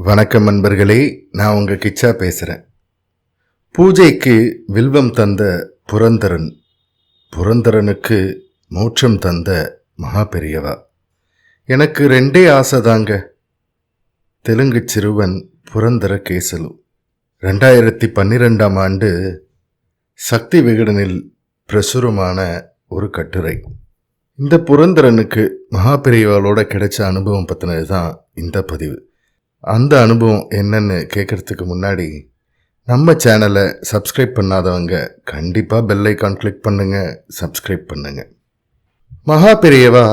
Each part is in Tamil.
வணக்கம் நண்பர்களே, நான் உங்க கிச்சா பேசுகிறேன். பூஜைக்கு வில்வம் தந்த புரந்தரன், புரந்தரனுக்கு மோட்சம் தந்த மகா பெரியவா. எனக்கு ரெண்டே ஆசைதாங்க. தெலுங்கு சிறுவன் புரந்தர கேசலு. 2012ஆம் ஆண்டு சக்தி விகடனில் பிரசுரமான ஒரு கட்டுரை. இந்த புரந்தரனுக்கு மகா பெரியவாளோட கிடைச்ச அனுபவம் பற்றினது தான் இந்த பதிவு. அந்த அனுபவம் என்னன்னு கேட்குறதுக்கு முன்னாடி நம்ம சேனலை சப்ஸ்கிரைப் பண்ணாதவங்க கண்டிப்பாக பெல் ஐக்கான் கிளிக் பண்ணுங்க, சப்ஸ்கிரைப் பண்ணுங்க. மகா பெரியவா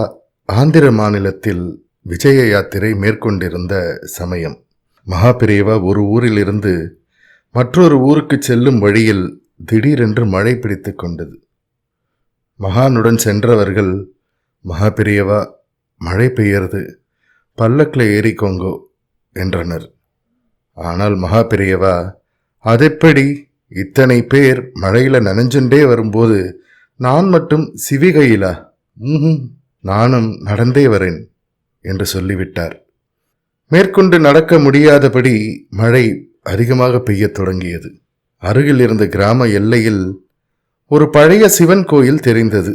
ஆந்திர மாநிலத்தில் விஜய யாத்திரை மேற்கொண்டிருந்த சமயம். மகா பெரியவா ஒரு ஊரிலிருந்து மற்றொரு ஊருக்கு செல்லும் வழியில் திடீரென்று மழை பிடித்து கொண்டது. மகானுடன் சென்றவர்கள், மகா பெரியவா மழை பெய்யறது, பல்லக்கில் ஏறிக்கோங்கோ என்றனர். ஆனால் மகா பெரியவா, அதெப்படி, இத்தனை பேர் மழையில் நனைஞ்சுண்டே வரும்போது நான் மட்டும் சிவிகையிலா? நானும் நடந்தே வரேன் என்று சொல்லிவிட்டார். மேற்கொண்டு நடக்க முடியாதபடி மழை அதிகமாக பெய்யத் தொடங்கியது. அருகில் இருந்த கிராம எல்லையில் ஒரு பழைய சிவன் கோயில் தெரிந்தது.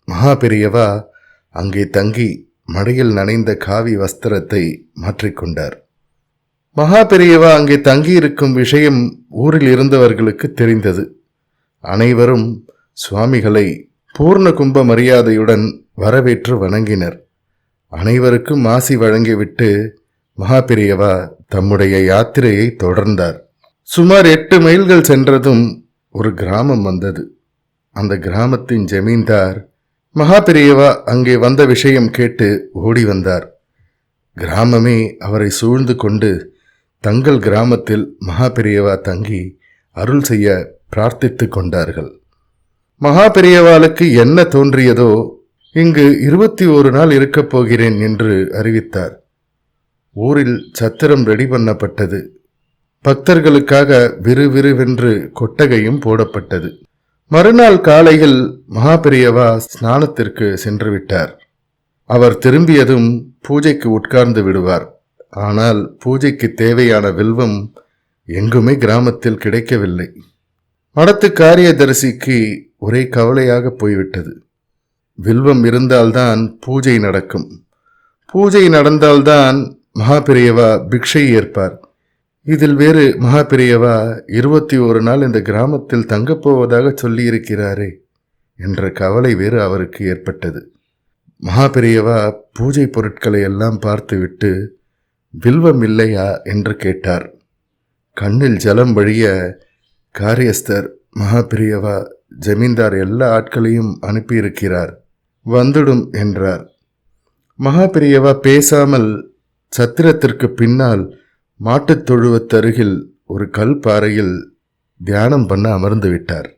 மகா பெரியவா அங்கே தங்கி மழையில் நனைந்த காவி வஸ்திரத்தை மாற்றிக்கொண்டார். மகா பெரியவா அங்கே தங்கியிருக்கும் விஷயம் ஊரில் இருந்தவர்களுக்கு தெரிந்தது. அனைவரும் சுவாமிகளை பூர்ண கும்ப மரியாதையுடன் வரவேற்று வணங்கினர். அனைவருக்கும் ஆசி வழங்கிவிட்டு மகா பெரியவா தம்முடைய யாத்திரையை தொடர்ந்தார். சுமார் 8 மைல்கள் சென்றதும் ஒரு கிராமம் வந்தது. அந்த கிராமத்தின் ஜமீன்தார் மகா பெரியவா அங்கே வந்த விஷயம் கேட்டு ஓடி வந்தார். கிராமமே அவரை சூழ்ந்து கொண்டு தங்கள் கிராமத்தில் மகா பெரியவா தங்கி அருள் செய்ய பிரார்த்தித்து கொண்டார்கள். மகா பெரியவாளுக்கு என்ன தோன்றியதோ, இங்கு 21 நாள் இருக்கப் போகிறேன் என்று அறிவித்தார். ஊரில் சத்திரம் ரெடி பண்ணப்பட்டது. பக்தர்களுக்காக விறுவிறுவென்று கொட்டகையும் போடப்பட்டது. மறுநாள் காலையில் மகா பெரியவா ஸ்நானத்திற்கு சென்று விட்டார். அவர் திரும்பியதும் பூஜைக்கு உட்கார்ந்து விடுவார். ஆனால் பூஜைக்கு தேவையான வில்வம் எங்குமே கிராமத்தில் கிடைக்கவில்லை. மடத்து காரியதரிசிக்கு ஒரே கவலையாக போய்விட்டது. வில்வம் இருந்தால்தான் பூஜை நடக்கும். பூஜை நடந்தால்தான் மகா பெரியவா பிக்ஷை ஏற்பார். இதில் வேறு மகா பெரியவா 21 நாள் இந்த கிராமத்தில் தங்கப்போவதாக சொல்லியிருக்கிறாரே என்ற கவலை வேறு அவருக்கு ஏற்பட்டது. மகா பெரியவா பூஜை பொருட்களை எல்லாம் பார்த்துவிட்டு, வில்வம் இல்லையா என்று கேட்டார். கண்ணில் ஜலம் வழிய காரியஸ்தர், மகா பெரியவா ஜமீன்தார் எல்லா ஆட்களையும் அனுப்பியிருக்கிறார், வந்துடும் என்றார். மகா பெரியவா பேசாமல் சத்திரத்திற்கு பின்னால் மாட்டுத் தொழுவத்தருகில் ஒரு கல் பாறையில் தியானம் பண்ண அமர்ந்து விட்டார்.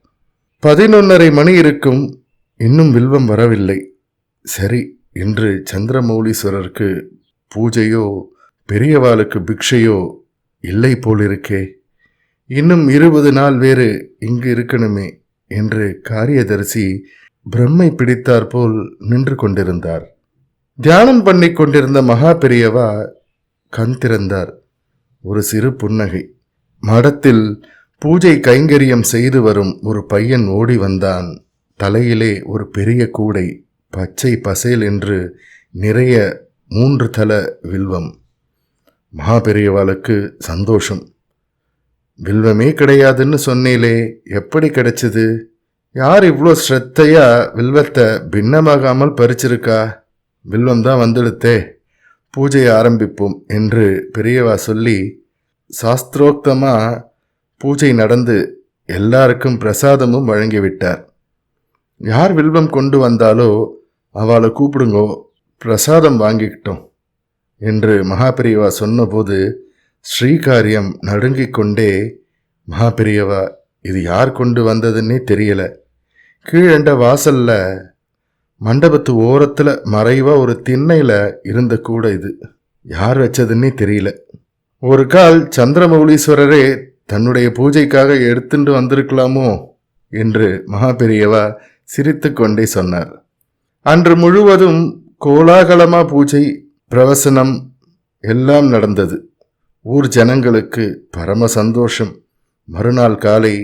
11:30 மணி இருக்கும், இன்னும் வில்வம் வரவில்லை. சரி, இன்று சந்திரமௌலீஸ்வரருக்கு பூஜையோ பெரியவாளுக்கு பிக்ஷையோ இல்லை போலிருக்கே, இன்னும் 20 நாள் வேறு இங்கு இருக்கணுமே என்று காரியதரிசி பிரம்மை பிடித்தாற்போல் நின்று கொண்டிருந்தார். தியானம் பண்ணி கொண்டிருந்த மகா பெரியவா கண் திறந்தார். ஒரு சிறு புன்னகை. மடத்தில் பூஜை கைங்கரியம் செய்து வரும் ஒரு பையன் ஓடி வந்தான். தலையிலே ஒரு பெரிய கூடை, பச்சை பசேல் என்று நிறைய 3 தல வில்வம். மகா பெரியவாளுக்கு சந்தோஷம். வில்வமே கிடையாதுன்னு சொன்னேலே, எப்படி கிடைச்சது? யார் இவ்வளோ ஸ்ரத்தையா வில்வத்தை பின்னமாகாமல் பறிச்சிருக்கா? வில்வம் தான் வந்துடுத்தே, பூஜையை ஆரம்பிப்போம் என்று பெரியவா சொல்லி சாஸ்திரோக்தமா பூஜை நடந்து எல்லாருக்கும் பிரசாதமும் வழங்கிவிட்டார். யார் வில்வம் கொண்டு வந்தாலோ அவளை கூப்பிடுங்கோ, பிரசாதம் வாங்கிக்கிட்டோம் என்று மகா பெரியவா சொன்னபோது ஸ்ரீகாரியம் நடுங்கிக் கொண்டே, மகா பெரியவா, இது யார் கொண்டு வந்ததுன்னே தெரியல. கீழண்ட வாசல்ல மண்டபத்து ஓரத்தில் மறைவா ஒரு திண்ணையில் இருந்த கூட இது யார் வச்சதுன்னே தெரியல. ஒரு கால் சந்திரமௌலீஸ்வரரே தன்னுடைய பூஜைக்காக எடுத்துட்டு வந்திருக்கலாமோ என்று மகா பெரியவா சிரித்து கொண்டே சொன்னார். அன்று முழுவதும் கோலாகலமா பூஜை, பிரவசனம் எல்லாம் நடந்தது. ஊர் ஜனங்களுக்கு பரம சந்தோஷம். மறுநாள் காலை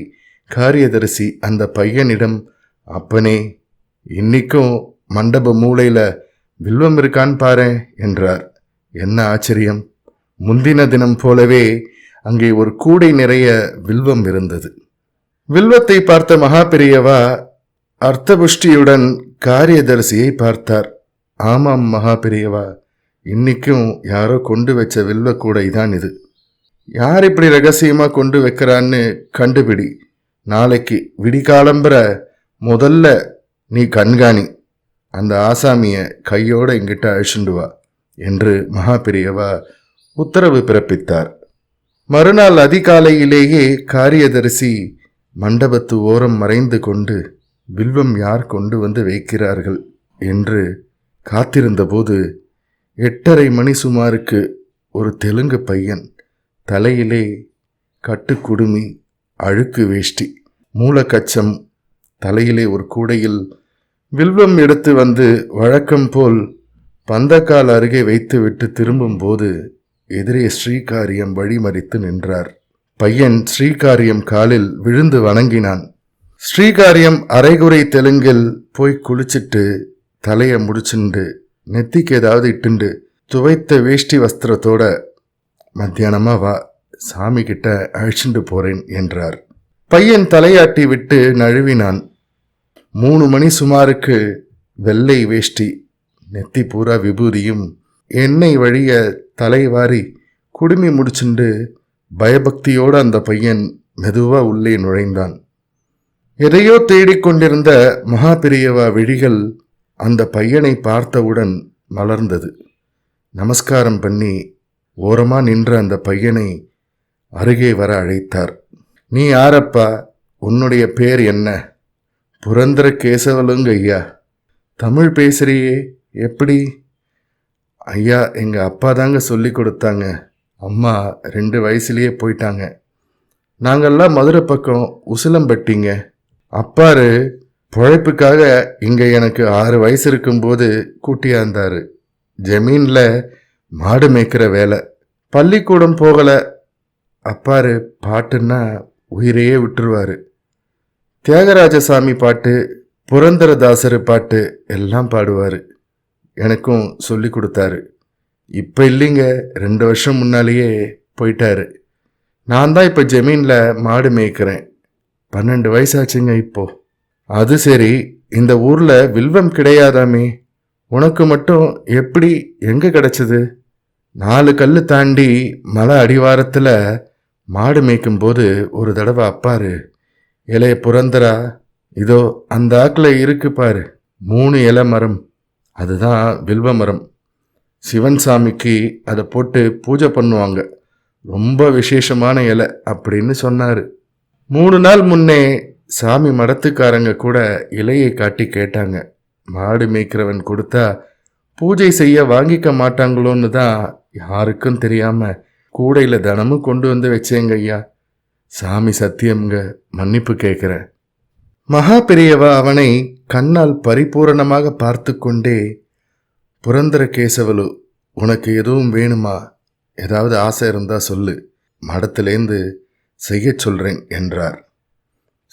காரியதரிசி அந்த பையனிடம், அப்பனே, இன்னைக்கும் மண்டப மூலையில வில்வம் இருக்கான்னு பாரேன் என்றார். என்ன ஆச்சரியம்! முந்தின தினம் போலவே அங்கே ஒரு கூடை நிறைய வில்வம் இருந்தது. வில்வத்தை பார்த்த மகா பெரியவா அர்த்தபுஷ்டியுடன் காரியதரிசியை பார்த்தார். ஆமாம் மகா பெரியவா, இன்னைக்கும் யாரோ கொண்டு வச்ச வில்வ கூடை தான் இது. யார் இப்படி ரகசியமா கொண்டு வைக்கிறான்னு கண்டுபிடி. நாளைக்கு விடிகாலம்புற முதல்ல நீ கண்காணி. அந்த ஆசாமிய கையோட எங்கிட்ட அழிச்சுண்டு வா என்று மகா பெரியவா உத்தரவு பிறப்பித்தார். மறுநாள் அதிகாலையிலேயே காரியதரிசி மண்டபத்து ஓரம் மறைந்து கொண்டு வில்வம் யார் கொண்டு வந்து வைக்கிறார்கள் என்று காத்திருந்தபோது 8:30 மணி சுமாருக்கு ஒரு தெலுங்கு பையன் தலையிலே கட்டுக்குடுமி, அழுக்கு வேஷ்டி, மூலக்கச்சம், தலையிலே ஒரு கூடையில் வில்வம் எடுத்து வந்து வழக்கம் போல் பந்தக்கால் அருகே வைத்துவிட்டு திரும்பும்போது எதிரே ஸ்ரீகாரியம் வழிமறித்து நின்றார். பையன் ஸ்ரீகாரியம் காலில் விழுந்து வணங்கினான். ஸ்ரீகாரியம் அரைகுறை தெலுங்கில் போய் குளிச்சுட்டு தலையை முடிச்சுண்டு நெத்திக்கு ஏதாவது இட்டுண்டு துவைத்த வேஷ்டி வஸ்திரத்தோட மத்தியானமா வா, சாமி கிட்ட அழிச்சுண்டு போறேன் என்றார். பையன் தலையாட்டி விட்டு நழுவினான். 3 மணி சுமாருக்கு வெள்ளை வேஷ்டி, நெத்தி பூரா விபூதியும், எண்ணெய் வழிய தலைவாரி குடுமி முடிச்சுண்டு பயபக்தியோடு அந்த பையன் மெதுவா உள்ளே நுழைந்தான். எதையோ தேடிக்கொண்டிருந்த மகா பெரியவா விழிகள் அந்த பையனை பார்த்தவுடன் மலர்ந்தது. நமஸ்காரம் பண்ணி ஓரமா நின்ற அந்த பையனை அருகே வர அழைத்தார். நீ யாரப்பா? உன்னுடைய பேர் என்ன? புரந்தர கேசவலுங்க ஐயா. தமிழ் பேசுறியே, எப்படி? ஐயா, எங்க அப்பா தாங்க சொல்லி கொடுத்தாங்க. அம்மா 2 வயசுலேயே போயிட்டாங்க. நாங்கள்லாம் மதுரை பக்கம் உசிலம்பட்டிங்க. அப்பாரு பொழைப்புக்காக இங்கே எனக்கு 6 வயசு இருக்கும்போது கூட்டியாந்தாரு. ஜமீன்ல மாடு மேய்க்கிற வேலை. பள்ளிக்கூடம் போகலை. அப்பாரு பாட்டுன்னா உயிரையே விட்டுருவாரு. தியாகராஜசாமி பாட்டு, புரந்தரதாசர் பாட்டு எல்லாம் பாடுவார். எனக்கும் சொல்லி கொடுத்தாரு. இப்போ இல்லைங்க, 2 வருஷம் முன்னாலேயே போயிட்டாரு. நான் தான் இப்போ ஜமீனில் மாடு மேய்க்கிறேன். 12 வயசாச்சுங்க இப்போ. அது சரி, இந்த ஊரில் வில்வம் கிடையாதாமே? உனக்கு மட்டும் எப்படி, எங்கே கிடச்சிது? 4 கல் தாண்டி மலை அடிவாரத்தில் மாடு மேய்க்கும்போது ஒரு தடவை அப்பாரு, இலைய புரந்தரா, இதோ அந்த ஆக்கில் இருக்கு பாரு 3 இலை மரம், அதுதான் வில்வ மரம். சிவன் சாமிக்கு அதை போட்டு பூஜை பண்ணுவாங்க, ரொம்ப விசேஷமான இலை அப்படின்னு சொன்னார். 3 நாள் முன்னே சாமி மடத்துக்காரங்க கூட இலையை காட்டி கேட்டாங்க. மாடு மேய்க்கிறவன் கொடுத்தா பூஜை செய்ய வாங்கிக்க மாட்டாங்களோன்னு தான் யாருக்கும் தெரியாம கூடையில் தினமும் கொண்டு வந்து வச்சேங்க ஐயா. சாமி சத்தியம்ங்க, மன்னிப்பு கேட்குறேன். மகா பெரியவா அவனை கண்ணால் பரிபூரணமாக பார்த்து கொண்டே, புரந்தர கேசவலு, உனக்கு எதுவும் வேணுமா? ஏதாவது ஆசை இருந்தா சொல்லு, மடத்திலேந்து செய்ய சொல்றேன் என்றார்.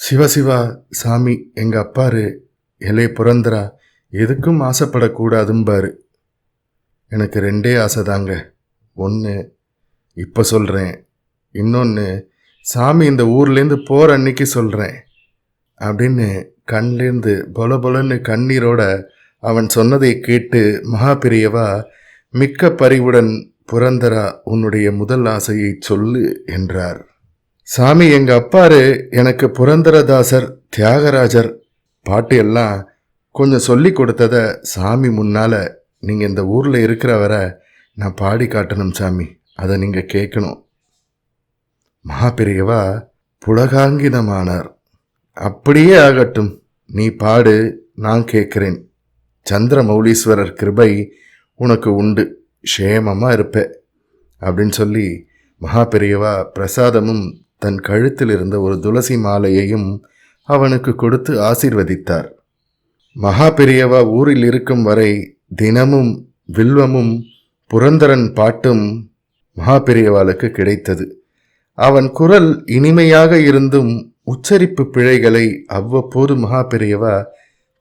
சிவசிவா சாமி, எங்க அப்பாரு எலே புரந்தரா எதுக்கும் ஆசைப்படக்கூடாதும்பாரு. எனக்கு 2 ஆசைதாங்க. ஒன்று இப்போ சொல்கிறேன், இன்னொன்று சாமி இந்த ஊர்லேருந்து போகிற அன்னைக்கு சொல்கிறேன் அப்படின்னு கண்லேருந்து பொல பொலன்னு கண்ணீரோட அவன் சொன்னதை கேட்டு மகா பெரியவா மிக்க பரிவுடன், புரந்தரா, உன்னுடைய முதல் ஆசையை சொல்லு என்றார். சாமி, எங்க அப்பாரு எனக்கு புரந்தரதாசர், தியாகராஜர் பாட்டு எல்லாம் கொஞ்சம் சொல்லி கொடுத்தத சாமி முன்னால நீங்க இந்த ஊர்ல இருக்கிற வர நான் பாடி காட்டணும் சாமி, அதை நீங்க கேட்கணும். மகா பெரியவா புலகாங்கிதமானார். அப்படியே ஆகட்டும், நீ பாடு, நான் கேட்கிறேன். சந்திர மௌலீஸ்வரர் கிருபை உனக்கு உண்டு, க்ஷேமமா இருப்ப அப்படின்னு சொல்லி மகா பெரியவா பிரசாதமும் தன் கழுத்தில் இருந்த ஒரு துளசி மாலையையும் அவனுக்கு கொடுத்து ஆசீர்வதித்தார். மகா பெரியவா ஊரில் இருக்கும் வரை தினமும் வில்வமும் புரந்தரன் பாட்டும் மகாபெரியவாளுக்கு கிடைத்தது. அவன் குரல் இனிமையாக இருந்தும் உச்சரிப்பு பிழைகளை அவ்வப்போது மகாபெரியவா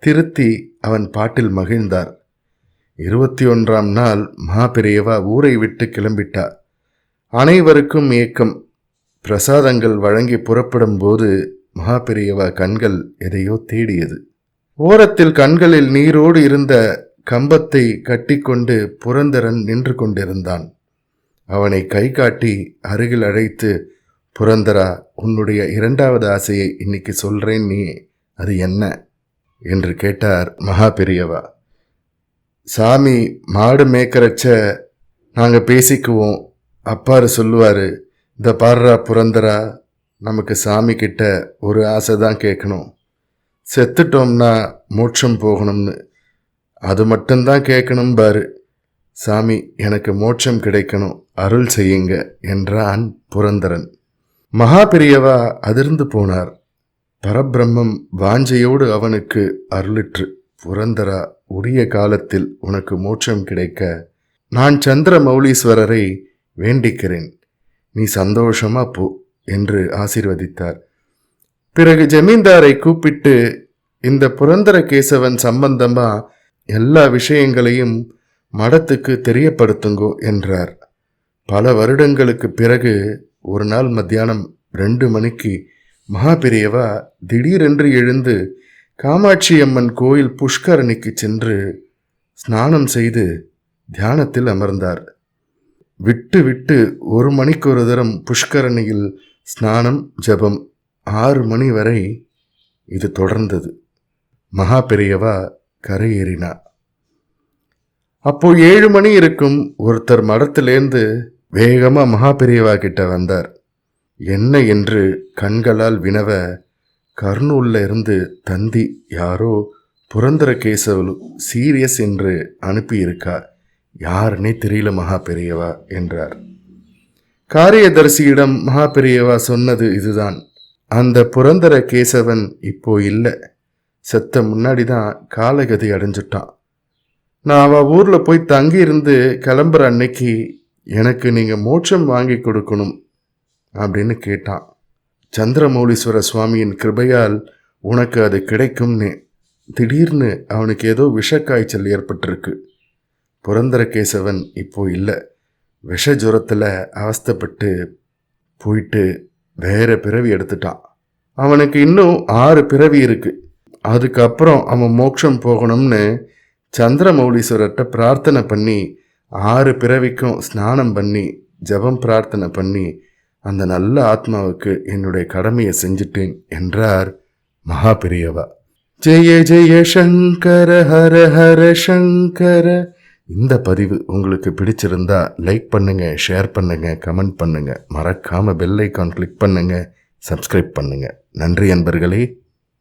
திருத்தி அவன் பாட்டில் மகிழ்ந்தார். 21ஆம் நாள் மகாபெரியவா ஊரை விட்டு கிளம்பிட்டார். அனைவருக்கும் ஏக்கம். பிரசாதங்கள் வழங்கி புறப்படும் போது மகாபெரியவா கண்கள் எதையோ தேடியது. ஓரத்தில் கண்களில் நீரோடு இருந்த கம்பத்தை கட்டிக்கொண்டு புரந்தரன் நின்று கொண்டிருந்தான். அவனை கை காட்டி அருகில் அழைத்து, புரந்தரா, உன்னுடைய 2வது ஆசையை இன்னைக்கு சொல்றேன், நீ அது என்ன என்று கேட்டார் மகாபெரியவா. சாமி மாடு மேய்க்கறச்ச நாங்கள் பேசிக்குவோம். அப்பாரு சொல்லுவார், இந்த பாடுறா புரந்தரா, நமக்கு சாமி கிட்ட ஒரு ஆசை தான் கேட்கணும். செத்துட்டோம்னா மோட்சம் போகணும்னு, அது மட்டும்தான் கேட்கணும் பாரு. சாமி, எனக்கு மோட்சம் கிடைக்கணும், அருள் செய்யுங்க என்றான் புரந்தரன். மகாபெரியவா அதிர்ந்து போனார். பரபிரம்மம் வாஞ்சையோடு அவனுக்கு அருளிற்று. புரந்தரா, உரிய காலத்தில் உனக்கு மோட்சம் கிடைக்க நான் சந்திர மௌலீஸ்வரரை வேண்டிக்கிறேன். நீ சந்தோஷமா போ என்று ஆசீர்வதித்தார். பிறகு ஜமீன்தாரை கூப்பிட்டு, இந்த புரந்தர கேசவன் சம்பந்தமா எல்லா விஷயங்களையும் மடத்துக்கு தெரியப்படுத்துங்கோ என்றார். பல வருடங்களுக்கு பிறகு ஒரு நாள் மத்தியானம் 2 மணிக்கு மகாபெரியவா திடீரென்று எழுந்து காமாட்சி அம்மன் கோயில் புஷ்கரணிக்கு சென்று ஸ்நானம் செய்து தியானத்தில் அமர்ந்தார். விட்டு விட்டு 1 மணிக்கு ஒரு தரம் புஷ்கரணியில் ஸ்நானம், ஜபம். 6 மணி வரை இது தொடர்ந்தது. மகாபெரியவா கரையேறினார். அப்போ 7 மணி இருக்கும். ஒருத்தர் மடத்திலேருந்து வேகமா மகாபெரியவா கிட்ட வந்தார். என்ன என்று கண்களால் வினவ, கர்னூல்ல இருந்து தந்தி யாரோ புரந்தர கேசவலு சீரியஸ் என்று அனுப்பியிருக்கா, யாருன்னே தெரியல மகாபெரியவா என்றார். காரியதர்சியிடம் மகாபெரியவா சொன்னது இதுதான். அந்த புரந்தர கேசவன் இப்போ இல்லை, செத்த முன்னாடி தான் காலகதி அடைஞ்சிட்டான். நான் அவ ஊர்ல போய் தங்கி இருந்து கிளம்புற அன்னைக்கு எனக்கு நீங்க மோட்சம் வாங்கி கொடுக்கணும் அப்படின்னு கேட்டான். சந்திரமௌலீஸ்வர சுவாமியின் கிருபையால் உனக்கு அது கிடைக்கும்னு. திடீர்னு அவனுக்கு ஏதோ விஷக்காய்ச்சல் ஏற்பட்டிருக்கு. புரந்தர கேசவன் இப்போ இல்லை, விஷ ஜுரத்தில் அவஸ்தைப்பட்டு போயிட்டு வேற பிறவி எடுத்துட்டான். அவனுக்கு இன்னும் 6 பிறவி இருக்கு. அதுக்கப்புறம் அவன் மோட்சம் போகணும்னு சந்திரமௌலீஸ்வரர்கிட்ட பிரார்த்தனை பண்ணி 6 பிறவிக்கும் ஸ்நானம் பண்ணி ஜபம் பிரார்த்தனை பண்ணி அந்த நல்ல ஆத்மாவுக்கு என்னுடைய கடமையை செஞ்சிட்டேன் என்றார் மகாபெரியவா. ஜெய ஜெய சங்கர ஹர ஹர சங்கர. இந்த பதிவு உங்களுக்கு பிடிச்சிருந்தா லைக் பண்ணுங்க, ஷேர் பண்ணுங்க, கமெண்ட் பண்ணுங்க, மறக்காம பெல் ஐக்கான் கிளிக் பண்ணுங்க, சப்ஸ்கிரைப் பண்ணுங்க. நன்றி அன்பர்களே.